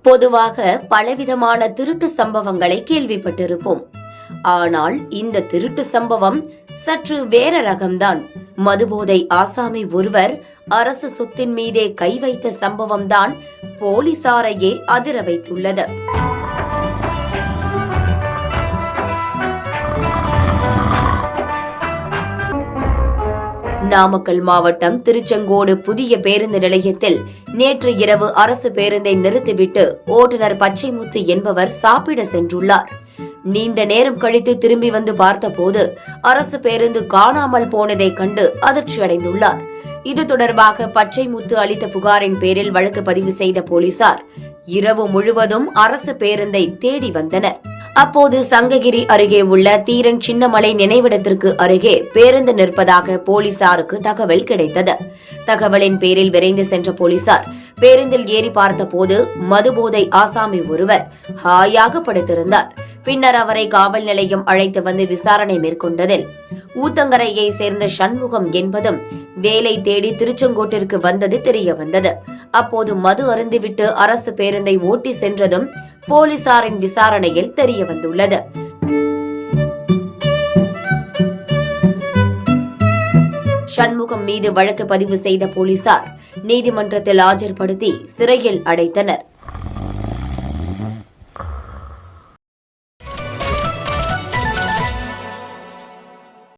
பொதுவாக பலவிதமான திருட்டு சம்பவங்களை கேள்விப்பட்டிருப்போம். ஆனால் இந்த திருட்டு சம்பவம் சற்று வேற ரகம்தான். மதுபோதை ஆசாமி ஒருவர் அரசு சொத்தின் மீதே கை வைத்த சம்பவம்தான் போலீசாரையே அதிர வைத்துள்ளது. நாமக்கல் மாவட்டம் திருச்செங்கோடு புதிய பேருந்து நிலையத்தில் நேற்று இரவு அரசு பேருந்தை நிறுத்திவிட்டு ஓட்டுநர் பச்சைமுத்து என்பவர் சாப்பிட சென்றுள்ளார். நீண்ட நேரம் கழித்து திரும்பி வந்து பார்த்தபோது அரசு பேருந்து காணாமல் போனதை கண்டு அதிர்ச்சியடைந்துள்ளார். இது தொடர்பாக பச்சைமுத்து அளித்த புகாரின் பேரில் வழக்கு பதிவு செய்த போலீசார் இரவு முழுவதும் அரசு பேருந்தை தேடி வந்தனர். அப்போது சங்ககிரி அருகே உள்ள தீரன் சின்னமலை நினைவிடத்திற்கு அருகே பேருந்து நிற்பதாக போலீசாருக்கு தகவல் கிடைத்தது. தகவலின் பேரில் விரைந்து சென்ற போலீசார் பேருந்தில் ஏறி பார்த்தபோது மதுபோதை ஆசாமி ஒருவர் ஹாயாக படுத்திருந்தார். பின்னர் அவரை காவல் நிலையம் அழைத்து வந்து விசாரணை மேற்கொண்டதில் ஊத்தங்கரையை சேர்ந்த சண்முகம் என்பதும் வேலை தேடி திருச்செங்கோட்டிற்கு வந்தது தெரிய வந்தது. அப்போது மது அருந்திவிட்டு அரசு பேருந்தை ஓட்டி சென்றதும் போலீசாரின் விசாரணையில் தெரிய வந்துள்ளது. சண்முகம் மீது வழக்கு பதிவு செய்த போலீசார் நீதிமன்றத்தில் ஆஜர்படுத்தி சிறையில் அடைத்தனர்.